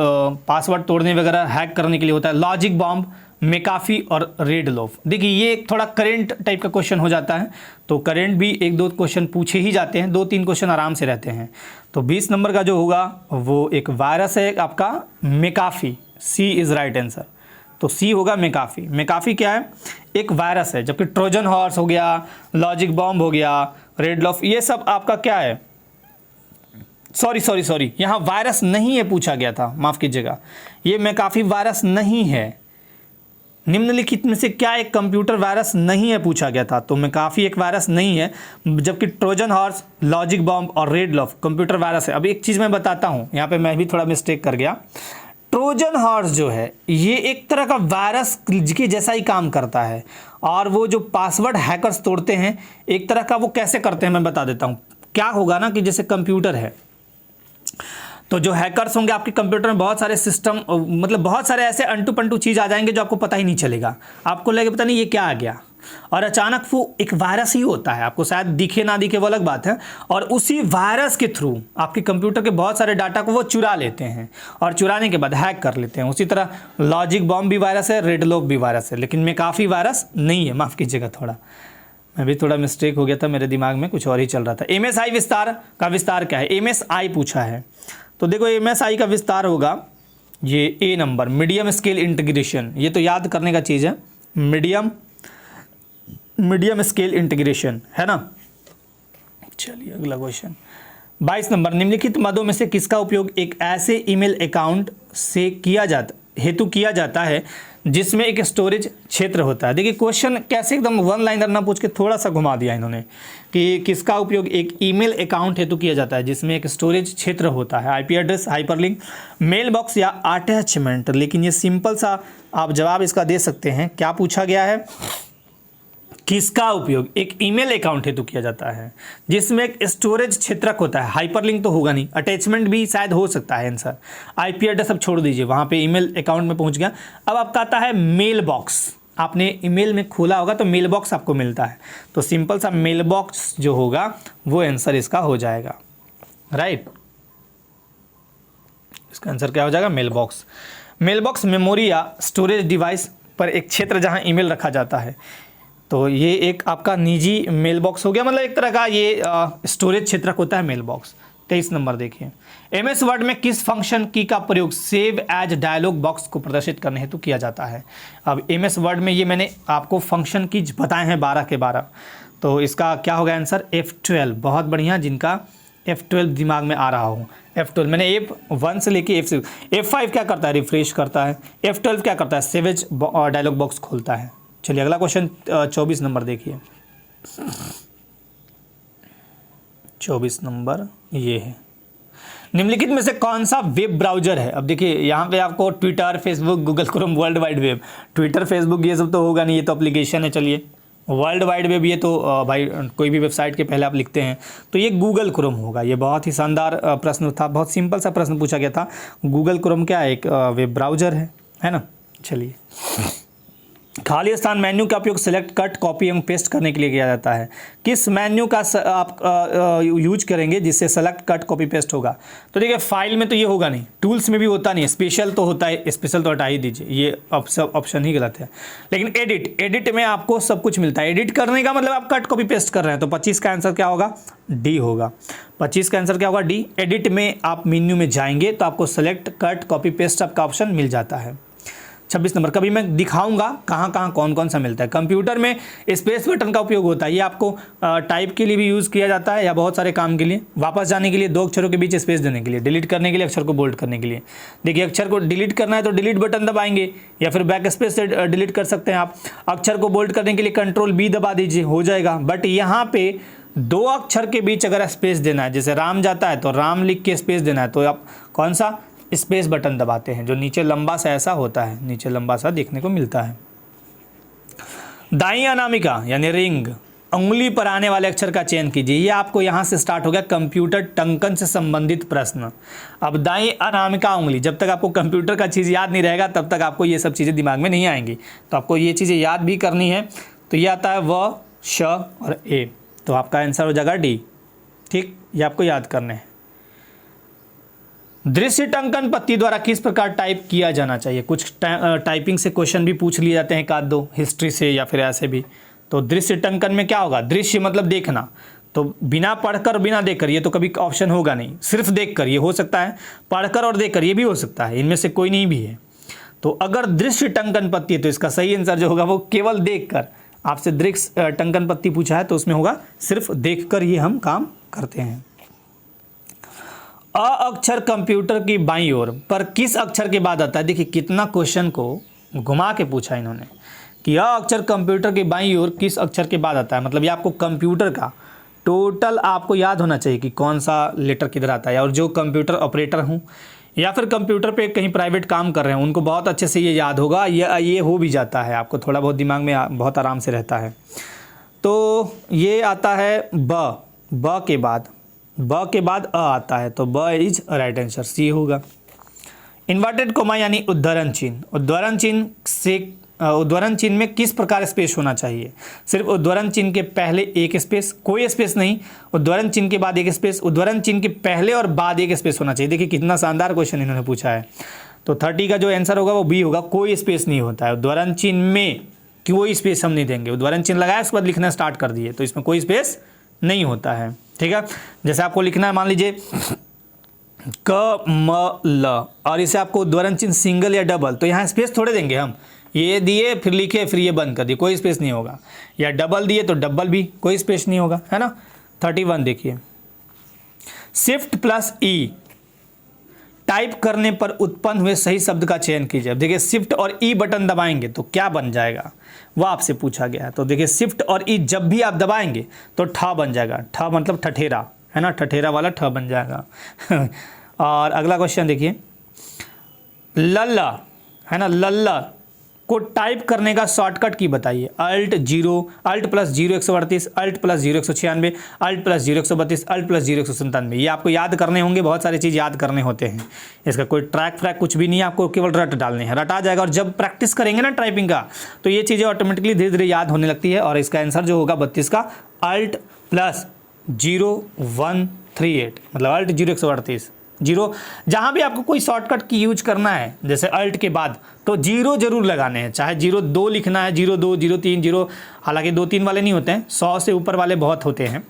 पासवर्ड तोड़ने वगैरह हैक करने के लिए होता है। लॉजिक बॉम्ब, मेकाफी और रेड लोफ। देखिए ये थोड़ा करंट टाइप का क्वेश्चन हो जाता है, तो करंट भी 1-2 क्वेश्चन पूछे ही जाते हैं, 2-3 क्वेश्चन आराम से रहते हैं। तो 20 नंबर का जो होगा वो एक वायरस है आपका मेकाफी। सी इज़ राइट आंसर। तो सी होगा मेकाफी। मेकाफी क्या है? एक वायरस है। जबकि ट्रोजन हॉर्स हो गया, लॉजिक बॉम्ब हो गया, रेड लोफ, ये सब आपका क्या है? सॉरी, यहाँ वायरस नहीं है पूछा गया था, माफ़ कीजिएगा। ये मेकाफी वायरस नहीं है। निम्नलिखित में से क्या एक कंप्यूटर वायरस नहीं है पूछा गया था, तो मेकाफी एक वायरस नहीं है, जबकि ट्रोजन हॉर्स, लॉजिक बॉम्ब और रेड लोफ कंप्यूटर वायरस है। अब एक चीज़ मैं बताता हूँ, यहाँ पे मैं भी थोड़ा मिस्टेक कर गया। ट्रोजन हॉर्स जो है ये एक तरह का वायरस के जैसा ही काम करता है, और वो जो पासवर्ड हैकर्स तोड़ते हैं एक तरह का, वो कैसे करते हैं मैं बता देता हूँ। क्या होगा ना कि जैसे कंप्यूटर है, तो जो हैकर्स होंगे आपके कंप्यूटर में बहुत सारे सिस्टम, मतलब बहुत सारे ऐसे अंटू पंटू चीज़ आ जाएंगे जो आपको पता ही नहीं चलेगा। आपको लगे पता नहीं ये क्या आ गया, और अचानक वो एक वायरस ही होता है। आपको शायद दिखे ना दिखे वो अलग बात है, और उसी वायरस के थ्रू आपके कंप्यूटर के बहुत सारे डाटा को वो चुरा लेते हैं, और चुराने के बाद हैक कर लेते हैं। उसी तरह लॉजिक बॉम्ब भी वायरस है, रेड लोफ भी वायरस है, लेकिन मेकाफी वायरस नहीं है। माफ़ कीजिएगा, मैं भी थोड़ा मिस्टेक हो गया था, मेरे दिमाग में कुछ और ही चल रहा था। MSI विस्तार का विस्तार क्या है? MSI पूछा है, तो देखो MSI का विस्तार होगा ये A number, medium scale integration. ये तो याद करने का चीज़ है, मीडियम स्केल इंटीग्रेशन, है ना। चलिए अगला क्वेश्चन 22 नंबर, निम्नलिखित मदों में से किसका उपयोग एक ऐसे ईमेल अकाउंट से किया जाता है जिसमें एक स्टोरेज क्षेत्र होता है। देखिए क्वेश्चन कैसे एकदम वन लाइनर ना पूछ के थोड़ा सा घुमा दिया इन्होंने, कि किसका उपयोग एक ईमेल अकाउंट हेतु किया जाता है जिसमें एक स्टोरेज क्षेत्र होता है। IP address, hyperlink, mail box या अटैचमेंट। लेकिन ये सिंपल सा आप जवाब इसका दे सकते हैं। क्या पूछा गया है? किसका उपयोग एक ईमेल अकाउंट हेतु किया जाता है जिसमें एक स्टोरेज क्षेत्रक होता है। हाइपरलिंक तो होगा नहीं, अटैचमेंट भी शायद हो सकता है आंसर। IP एड्रेस अब छोड़ दीजिए, वहाँ पे ईमेल अकाउंट में पहुँच गया। अब आपका आता है मेल बॉक्स। आपने ईमेल में खोला होगा तो मेल बॉक्स आपको मिलता है, तो सिंपल सा मेल बॉक्स जो होगा वो आंसर इसका हो जाएगा, राइट। इसका आंसर क्या हो जाएगा? Mail box. Mail box memory या स्टोरेज डिवाइस पर एक क्षेत्र जहाँ ईमेल रखा जाता है। तो ये एक आपका निजी मेल बॉक्स हो गया, मतलब एक तरह का ये स्टोरेज क्षेत्रक होता है मेल बॉक्स। 23 नंबर देखिए, MS वर्ड में किस फंक्शन की का प्रयोग सेव एज डायलॉग बॉक्स को प्रदर्शित करने हेतु किया जाता है? अब MS वर्ड में ये मैंने आपको फंक्शन की बताए हैं 12 के 12, तो इसका क्या होगा आंसर? F12। बहुत बढ़िया, जिनका F12 दिमाग में आ रहा हो। F12 मैंने F1 से लेके F6, F5 क्या करता है? रिफ्रेश करता है। F12 क्या करता है? सेवेज डायलॉग बॉक्स खोलता है। चलिए अगला क्वेश्चन 24 नंबर देखिए। 24 नंबर ये है, निम्नलिखित में से कौन सा वेब ब्राउजर है? अब देखिए यहाँ पे आपको Twitter, Facebook, Google Chrome, world wide web. Twitter, Facebook ये सब तो होगा नहीं, ये तो एप्लीकेशन है। चलिए वर्ल्ड वाइड वेब, ये तो भाई कोई भी वेबसाइट के पहले आप लिखते हैं, तो ये गूगल क्रोम होगा। ये बहुत ही शानदार प्रश्न था, बहुत सिंपल सा प्रश्न पूछा गया था। गूगल क्रोम क्या है? एक वेब ब्राउजर है ना। चलिए, खाली स्थान मेन्यू का उपयोग सेलेक्ट, कट, कॉपी एवं पेस्ट करने के लिए किया जाता है। किस मेन्यू का आप यूज करेंगे जिससे सेलेक्ट, कट, कॉपी, पेस्ट होगा? तो देखिए फाइल में तो ये होगा नहीं, टूल्स में भी होता नहीं है, स्पेशल तो होता है। स्पेशल तो हटा ही दीजिए, ये ऑप्शन ही गलत है। लेकिन एडिट में आपको सब कुछ मिलता है। एडिट करने का मतलब आप कट, कॉपी, पेस्ट कर रहे हैं, तो 25 का आंसर क्या होगा? डी होगा। 25 का आंसर क्या होगा? डी। एडिट में आप मेन्यू में जाएंगे तो आपको सेलेक्ट, कट, कॉपी, पेस्ट आपका ऑप्शन मिल जाता है। 26 नंबर। कभी मैं दिखाऊंगा कहाँ कहाँ कौन कौन सा मिलता है। कंप्यूटर में स्पेस बटन का उपयोग होता है, ये आपको टाइप के लिए भी यूज़ किया जाता है या बहुत सारे काम के लिए। वापस जाने के लिए, दो अक्षरों के बीच स्पेस देने के लिए, डिलीट करने के लिए, अक्षर को बोल्ड करने के लिए। देखिए अक्षर को डिलीट करना है तो डिलीट बटन दबाएंगे या फिर बैक स्पेस से डिलीट कर सकते हैं आप। अक्षर को बोल्ड करने के लिए कंट्रोल बी दबा दीजिए, हो जाएगा। बट यहाँ पे दो अक्षर के बीच अगर स्पेस देना है, जैसे राम जाता है तो राम लिख के स्पेस देना है, तो आप कौन सा स्पेस बटन दबाते हैं, जो नीचे लंबा सा ऐसा होता है, नीचे लंबा सा देखने को मिलता है। दाईं अनामिका यानी रिंग, उंगली पर आने वाले अक्षर का चयन कीजिए। ये आपको यहाँ से स्टार्ट हो गया कंप्यूटर टंकन से संबंधित प्रश्न। अब दाईं अनामिका उंगली, जब तक आपको कंप्यूटर का चीज़ याद नहीं रहेगा तब तक आपको ये सब चीज़ें दिमाग में नहीं आएंगी, तो आपको ये चीज़ें याद भी करनी है। तो ये आता है व, श और ए, तो आपका आंसर हो जाएगा डी। ठीक, ये आपको याद करने हैं। दृश्य टंकन पत्ती द्वारा किस प्रकार टाइप किया जाना चाहिए। कुछ टाइपिंग से क्वेश्चन भी पूछ लिए जाते हैं, एक आध दो हिस्ट्री से या फिर ऐसे भी। तो दृश्य टंकन में क्या होगा, दृश्य मतलब देखना, तो बिना पढ़कर बिना देखकर ये तो कभी ऑप्शन होगा नहीं, सिर्फ देखकर ये हो सकता है, पढ़कर और देखकर ये भी हो सकता है, इनमें से कोई नहीं भी है। तो अगर दृश्य टंकन पत्ती है तो इसका सही आंसर जो होगा वो केवल देखकर। आपसे दृश्य टंकन पत्ती पूछा है तो उसमें होगा सिर्फ देखकर ये हम काम करते हैं। अ अक्षर कंप्यूटर की बाईं ओर पर किस अक्षर के बाद आता है। देखिए कितना क्वेश्चन को घुमा के पूछा इन्होंने कि अ अक्षर कंप्यूटर की बाईं ओर किस अक्षर के बाद आता है। मतलब ये आपको कंप्यूटर का टोटल आपको याद होना चाहिए कि कौन सा लेटर किधर आता है। और जो कंप्यूटर ऑपरेटर हूँ या फिर कंप्यूटर पे कहीं प्राइवेट काम कर रहे हैं उनको बहुत अच्छे से ये याद होगा, ये हो भी जाता है, आपको थोड़ा बहुत दिमाग में बहुत आराम से रहता है। तो ये आता है ब के बाद, ब के बाद अ आता है, तो ब इज राइट आंसर, सी होगा। इन्वर्टेड कोमा यानी उद्धरण चिन्ह, उद्धरण चिन्ह में किस प्रकार स्पेस होना चाहिए। सिर्फ उद्धरण चिन्ह के पहले एक स्पेस, कोई स्पेस नहीं, उद्धरण चिन्ह के बाद एक स्पेस, उद्धरण चिन्ह के पहले और बाद एक स्पेस होना चाहिए। देखिए कितना शानदार क्वेश्चन इन्होंने पूछा है। तो 30 का जो आंसर होगा वो बी होगा, कोई स्पेस नहीं होता है उद्धरण चिन्ह में, कोई स्पेस हम नहीं देंगे। उद्धरण चिन्ह लगाया उसके बाद लिखना स्टार्ट कर दिए तो इसमें कोई स्पेस नहीं होता है। ठीक है, जैसे आपको लिखना है, मान लीजिए क म ल, और इसे आपको उद्धरण चिन्ह सिंगल या डबल, तो यहाँ स्पेस थोड़े देंगे हम, ये दिए फिर लिखे फिर ये बंद कर दिए, कोई स्पेस नहीं होगा। या डबल दिए तो डबल भी कोई स्पेस नहीं होगा, है ना। 31 देखिए, शिफ्ट प्लस ई टाइप करने पर उत्पन्न हुए सही शब्द का चयन कीजिए। अब देखिए शिफ्ट और ई बटन दबाएंगे तो क्या बन जाएगा, वो आपसे पूछा गया है। तो देखिए शिफ्ट और ई जब भी आप दबाएंगे तो ठ बन जाएगा, ठ मतलब ठठेरा, है ना, ठठेरा वाला ठ बन जाएगा। और अगला क्वेश्चन देखिए, लल्ला, है ना, लल्ला को टाइप करने का शॉर्टकट की बताइए। Alt plus 0 138, alt plus 0 196, alt plus 0 132, alt plus 0 197। ये आपको याद करने होंगे, बहुत सारी चीज़ याद करने होते हैं। इसका कोई ट्रैक कुछ भी नहीं है, आपको केवल रट डालने हैं, रट आ जाएगा। और जब प्रैक्टिस करेंगे ना टाइपिंग का तो ये चीज़ें ऑटोमेटिकली धीरे धीरे याद होने लगती है। और इसका आंसर जो होगा 32 का अल्ट प्लस 0138, मतलब अल्ट 0 138 जीरो। जहाँ भी आपको कोई शॉर्टकट की यूज करना है जैसे अल्ट के बाद तो 0 जरूर लगाने हैं, चाहे 02 लिखना है, 02, 03, 0, हालांकि 2-3 वाले नहीं होते हैं, 100 से ऊपर वाले बहुत होते हैं,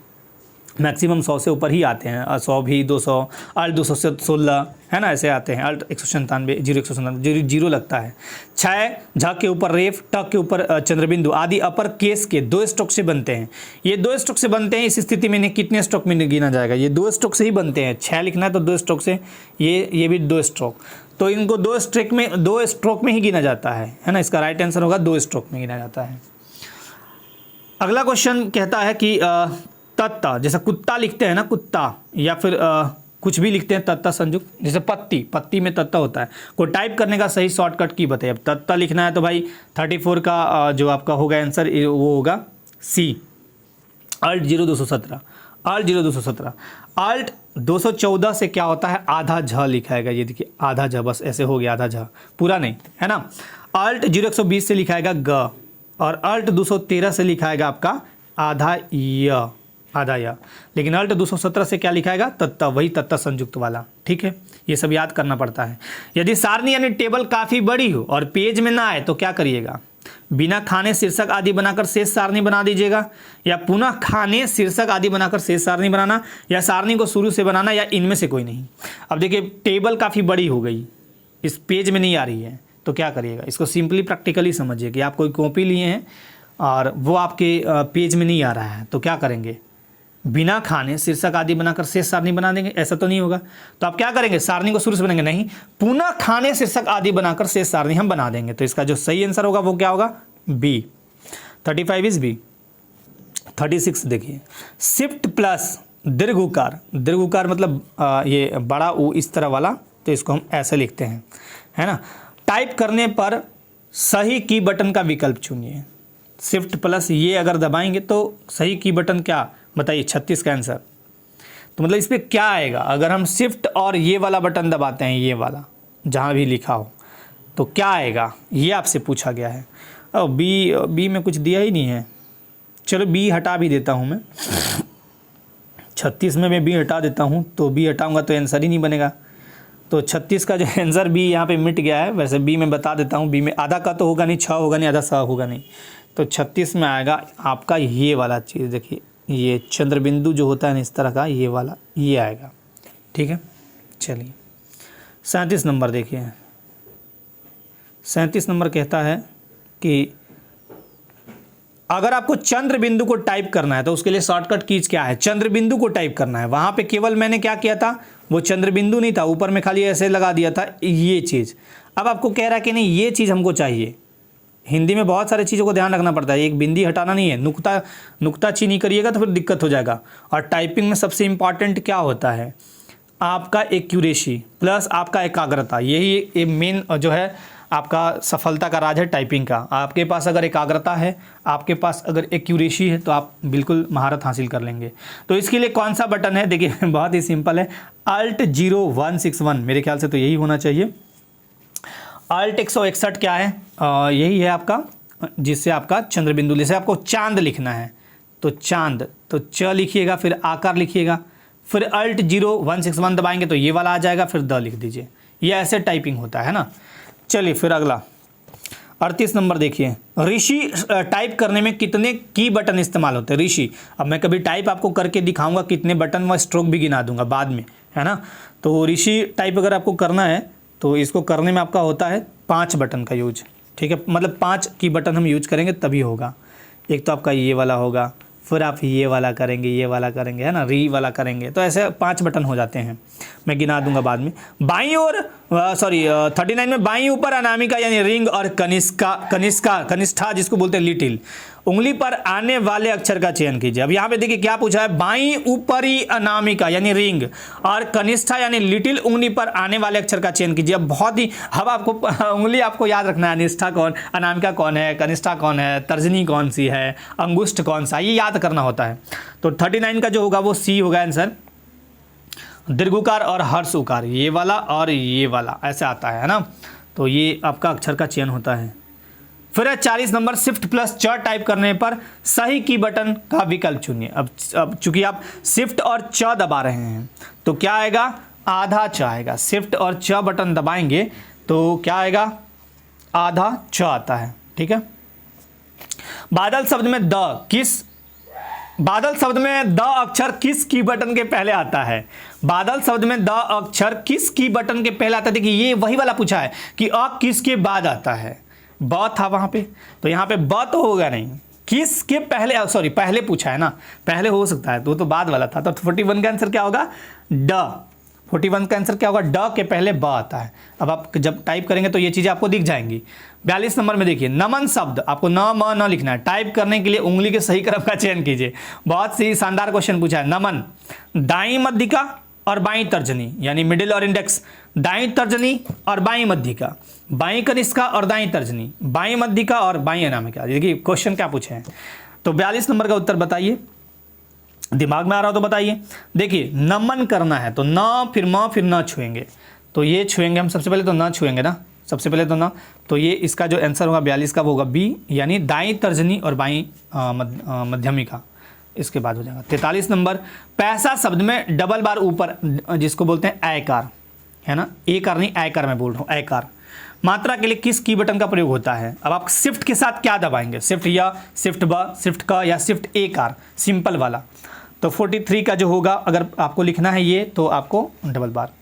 मैक्सिमम 100 से ऊपर ही आते हैं, 100 भी 200, अल्ट 216, है ना, ऐसे आते हैं। अल्ट 197, 0 197, 0 लगता है। 6 झ के ऊपर रेफ, ट के ऊपर चंद्रबिंदु आदि अपर केस के 2 स्ट्रोक से बनते हैं। ये 2 स्ट्रोक से बनते हैं, इस स्थिति में इन्हें कितने स्ट्रोक में गिना जाएगा। ये 2 स्ट्रोक से ही बनते हैं, 6 लिखना है तो 2 स्ट्रोक से, ये भी 2 स्ट्रोक, तो इनको 2 स्ट्रोक में ही गिना जाता है ना। इसका राइट आंसर होगा 2 स्ट्रोक में गिना जाता है। अगला क्वेश्चन कहता है कि तत्ता, जैसे कुत्ता लिखते हैं ना, कुत्ता, या फिर कुछ भी लिखते हैं तत्ता संयुक्त, जैसे पत्ती में तत्ता होता है, को टाइप करने का सही शॉर्टकट की बताइए। अब तत्ता लिखना है तो भाई 34 का जो आपका होगा आंसर वो होगा सी, अल्ट 0217, अल्ट 0217। अल्ट 214 से क्या होता है, आधा झ लिखाएगा, ये देखिए आधा झ, बस ऐसे हो गया, आधा झ, पूरा नहीं, है ना। अल्ट 0120 से लिखाएगा ग, और अल्ट 213 से लिखाएगा आपका आधा य, आधा या। लेकिन अल्ट 217 से क्या लिखाएगा, तत्ता, वही तत्ता संयुक्त वाला। ठीक है, ये सब याद करना पड़ता है। यदि सारणी यानी टेबल काफ़ी बड़ी हो और पेज में ना आए तो क्या करिएगा, बिना खाने शीर्षक आदि बनाकर शेष सारणी बना दीजिएगा, या पुनः खाने शीर्षक आदि बनाकर शेष सारणी बनाना, या सारणी को शुरू से बनाना, या इनमें से कोई नहीं। अब देखिए टेबल काफ़ी बड़ी हो गई, इस पेज में नहीं आ रही है, तो क्या करिएगा, इसको सिंपली प्रैक्टिकली समझिए कि आप कोई कॉपी लिए हैं और वो आपके पेज में नहीं आ रहा है, तो क्या करेंगे, बिना खाने शीर्षक आदि बनाकर शेष सारणी बना देंगे, ऐसा तो नहीं होगा। तो आप क्या करेंगे, सारणी को शुरू से बनाएंगे नहीं, पुनः खाने शीर्षक आदि बनाकर शेष सारणी हम बना देंगे। तो इसका जो सही आंसर होगा वो क्या होगा, बी। 35 is B. 36 देखिए, शिफ्ट प्लस दीर्घ उकार, दीर्घ उकार मतलब ये बड़ा ऊ इस तरह वाला, तो इसको हम ऐसे लिखते हैं, है ना। टाइप करने पर सही की बटन का विकल्प चुनिए। शिफ्ट प्लस ये अगर दबाएंगे तो सही की बटन क्या बताइए, 36 का आंसर। तो मतलब इस पर क्या आएगा, अगर हम शिफ्ट और ये वाला बटन दबाते हैं, ये वाला जहाँ भी लिखा हो, तो क्या आएगा, ये आपसे पूछा गया है। और बी में कुछ दिया ही नहीं है, चलो बी हटा भी देता हूँ मैं। 36 में मैं बी हटा देता हूँ, तो बी हटाऊँगा तो आंसर ही नहीं बनेगा। तो 36 का जो आंसर बी यहाँ पे मिट गया है। वैसे बी में बता देता हूँ, बी में आधा का तो होगा नहीं, 6 होगा नहीं, आधा 6 होगा नहीं। तो 36 में आएगा आपका ये वाला चीज़, देखिए ये चंद्रबिंदु जो होता है ना इस तरह का, ये वाला ये आएगा, ठीक है। चलिए 37 नंबर देखिए, 37 नंबर कहता है कि अगर आपको चंद्रबिंदु को टाइप करना है तो उसके लिए शॉर्टकट कीज क्या है, चंद्रबिंदु को टाइप करना है। वहाँ पे केवल मैंने क्या किया था, वो चंद्रबिंदु नहीं था, ऊपर में खाली ऐसे लगा दिया था ये चीज़। अब आपको कह रहा है कि नहीं ये चीज़ हमको चाहिए। हिंदी में बहुत सारी चीज़ों को ध्यान रखना पड़ता है, एक बिंदी हटाना नहीं है, नुक्ता चीनी करिएगा तो फिर दिक्कत हो जाएगा। और टाइपिंग में सबसे इम्पॉर्टेंट क्या होता है, आपका एक्यूरेसी प्लस आपका एकाग्रता, यही मेन जो है आपका सफलता का राज है टाइपिंग का। आपके पास अगर एकाग्रता है, आपके पास अगर एक्यूरेसी है, तो आप बिल्कुल महारत हासिल कर लेंगे। तो इसके लिए कौन सा बटन है, देखिए बहुत ही सिंपल है, Alt 0161, मेरे ख्याल से तो यही होना चाहिए। Alt 161 क्या है, यही है आपका, जिससे आपका चंद्रबिंदु, जैसे आपको चांद लिखना है तो चांद, तो च लिखिएगा, फिर आकार लिखिएगा, फिर Alt 0161 दबाएंगे तो ये वाला आ जाएगा, फिर द लिख दीजिए। ये ऐसे टाइपिंग होता है ना। चलिए फिर अगला 38 नंबर देखिए, ऋषि टाइप करने में कितने की बटन इस्तेमाल होते हैं, ऋषि। अब मैं कभी टाइप आपको करके दिखाऊंगा कितने बटन, व स्ट्रोक भी गिना दूंगा बाद में, है ना। तो ऋषि टाइप अगर आपको करना है तो इसको करने में आपका होता है 5 बटन का यूज, ठीक है। मतलब 5 की बटन हम यूज करेंगे तभी होगा। एक तो आपका ये वाला होगा, फिर आप ये वाला करेंगे, ये वाला करेंगे, है ना, री वाला करेंगे, तो ऐसे 5 बटन हो जाते हैं, मैं गिना दूंगा बाद में। बाईं ओर 39 में बाईं ऊपर अनामिका यानी रिंग और कनिष्ठा जिसको बोलते हैं लिटिल, उंगली पर आने वाले अक्षर का चयन कीजिए। अब यहाँ पे देखिए क्या पूछा है, बाईं ऊपरी अनामिका यानी रिंग और कनिष्ठा यानी लिटिल उंगली पर आने वाले अक्षर का चयन कीजिए। अब बहुत ही, अब आपको उंगली आपको याद रखना है, निष्ठा कौन, अनामिका कौन है, कनिष्ठा कौन है, तर्जनी कौन सी है, अंगुष्ठ कौन सा, ये याद करना होता है। तो 39 का जो होगा वो सी होगा आंसर। दीर्घुकार और हर्ष उकार, ये वाला और ये वाला ऐसे आता है ना, तो ये आपका अक्षर का चयन होता है। फिर 40 नंबर, शिफ्ट प्लस च टाइप करने पर सही की बटन का विकल्प चुनिए। अब चूंकि आप शिफ्ट और च दबा रहे हैं तो क्या आएगा, आधा च आएगा। शिफ्ट और च बटन दबाएंगे तो क्या आएगा, आधा च आता है, ठीक है। बादल शब्द में द अक्षर किस की बटन के पहले आता है, बादल शब्द में द अक्षर किस की बटन के पहले आता है। देखिए ये वही वाला पूछा है कि अ किस के बाद आता है, ब था वहां पे, तो यहाँ पे ब तो होगा नहीं, किस के पहले, सॉरी पहले पूछा है ना, पहले हो सकता है, तो बाद वाला था। तो 41 का आंसर क्या होगा, ड। 41 का आंसर क्या होगा, ड के पहले ब आता है। अब आप जब टाइप करेंगे तो ये चीज़ें आपको दिख जाएंगी। 42 नंबर में देखिए, नमन शब्द आपको न म न लिखना है, टाइप करने के लिए उंगली के सही क्रम का चयन कीजिए। बहुत सी शानदार क्वेश्चन पूछा है। नमन, दाईं मध्यिका और बाईं तर्जनी यानी मिडिल और इंडेक्स, दाईं तर्जनी और बाईं मध्यिका, बाईं कनिष्का और दाईं तर्जनी, बाईं मध्यिका और बाईं अनामिका। देखिए क्वेश्चन क्या पूछे हैं, तो 42 नंबर का उत्तर बताइए, दिमाग में आ रहा हो तो बताइए। देखिए नमन करना है तो न फिर म फिर न छुएंगे, तो ये छुएंगे हम सबसे पहले, तो न छुएंगे ना सबसे पहले, तो न, तो ये इसका जो आंसर होगा 42 का वो होगा बी, यानी दाईं तर्जनी और बाईं मध्यमिका, इसके बाद हो जाएगा। 43 नंबर, पैसा शब्द में डबल बार ऊपर जिसको बोलते हैं ऐकार, है ना, एकार नहीं ऐकार मैं बोल रहा हूँ, ऐकार, मात्रा के लिए किस की बटन का प्रयोग होता है। अब आप शिफ्ट के साथ क्या दबाएंगे, शिफ्ट या शिफ्ट ब, शिफ्ट क या शिफ्ट एकार, सिंपल वाला। तो 43 का जो होगा, अगर आपको लिखना है ये, तो आपको डबल बार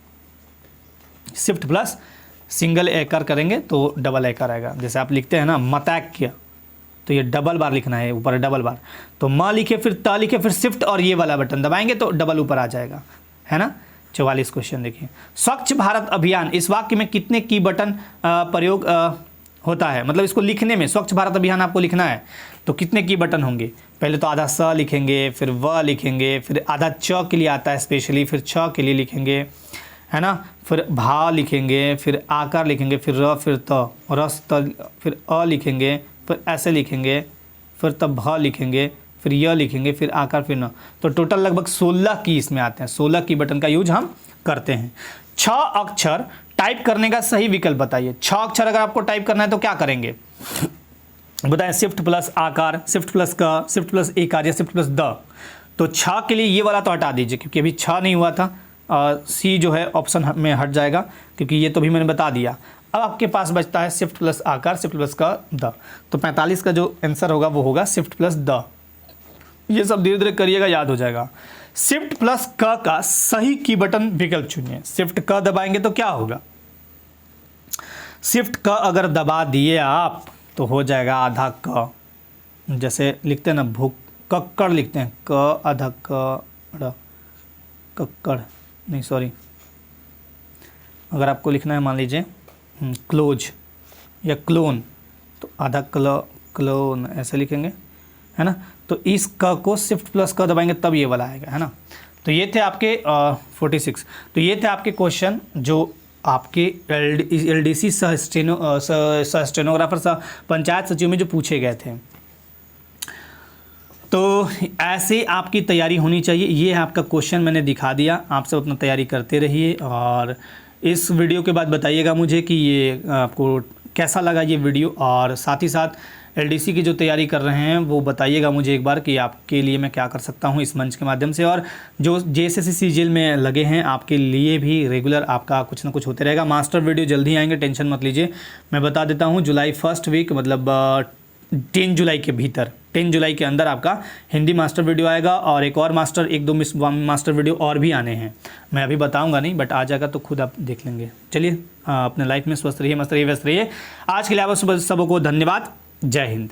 शिफ्ट प्लस सिंगल एकर करेंगे तो डबल एकर आएगा। जैसे आप लिखते हैं ना मतैक्य, तो ये डबल बार लिखना है, ऊपर डबल बार। तो म लिखे फिर त लिखे फिर शिफ्ट और ये वाला बटन दबाएंगे तो डबल ऊपर आ जाएगा, है ना। 44 क्वेश्चन देखिए, स्वच्छ भारत अभियान इस वाक्य में कितने की बटन प्रयोग होता है, मतलब इसको लिखने में स्वच्छ भारत अभियान आपको लिखना है तो कितने की बटन होंगे। पहले तो आधा स लिखेंगे, फिर व लिखेंगे, फिर आधा च के लिए आता है स्पेशली, फिर छ के लिए लिखेंगे, है ना, फिर भा लिखेंगे, फिर आकार लिखेंगे, फिर र, फिर त, रस त, फिर अ लिखेंगे, फिर ऐसे लिखेंगे, फिर तब भ लिखेंगे, फिर य लिखेंगे, फिर आकार, फिर न। तो टोटल लगभग 16 की इसमें आते हैं, 16 की बटन का यूज हम करते हैं। 6 अक्षर टाइप करने का सही विकल्प बताइए। 6 अक्षर अगर आपको टाइप करना है तो क्या करेंगे बताएं। शिफ्ट प्लस आकार, शिफ्ट प्लस क, शिफ्ट प्लस एकार या शिफ्ट प्लस द। तो 6 के लिए ये वाला तो हटा दीजिए क्योंकि अभी 6 नहीं हुआ था। सी जो है ऑप्शन में हट जाएगा क्योंकि ये तो भी मैंने बता दिया। अब आपके पास बचता है शिफ्ट प्लस आकार, शिफ्ट प्लस क, द। तो 45 का जो आंसर होगा वो होगा शिफ्ट प्लस द। ये सब धीरे धीरे करिएगा, याद हो जाएगा। शिफ्ट प्लस क का सही की बटन विकल्प चुनिए। शिफ्ट क दबाएंगे तो क्या होगा, शिफ्ट क अगर दबा दिए आप तो हो जाएगा आधा क। जैसे लिखते हैं ना भूख, कक्कड़ लिखते हैं, क आधा क, कक्कड़ नहीं, सॉरी। अगर आपको लिखना है मान लीजिए क्लोज या क्लोन तो आधा क्लोन ऐसे लिखेंगे, है ना। तो इस क को शिफ्ट प्लस क दबाएंगे तब ये वाला आएगा, है ना। तो ये थे आपके 46। तो ये थे आपके क्वेश्चन जो आपके एलडीसी सह स्टेनोग्राफर सह पंचायत सचिव में जो पूछे गए थे। तो ऐसे आपकी तैयारी होनी चाहिए। ये आपका क्वेश्चन मैंने दिखा दिया, आप सब अपना तैयारी करते रहिए और इस वीडियो के बाद बताइएगा मुझे कि ये आपको कैसा लगा ये वीडियो, और साथ ही साथ एलडीसी की जो तैयारी कर रहे हैं वो बताइएगा मुझे एक बार कि आपके लिए मैं क्या कर सकता हूं इस मंच के माध्यम से। और जो जेएसएससी सीजीएल में लगे हैं आपके लिए भी रेगुलर आपका कुछ ना कुछ होते रहेगा। मास्टर वीडियो जल्दी आएंगे, टेंशन मत लीजिए। मैं बता देता हूँ जुलाई फर्स्ट वीक मतलब 10 जुलाई के भीतर, 10 जुलाई के अंदर आपका हिंदी मास्टर वीडियो आएगा और एक और मास्टर, एक दो मास्टर वीडियो और भी आने हैं। मैं अभी बताऊंगा नहीं, बट आ जाएगा तो खुद आप देख लेंगे। चलिए अपने लाइफ में स्वस्थ रहिए, मस्त रहिए, व्यस्त रहिए। आज के लिए आप सबको धन्यवाद। जय हिंद।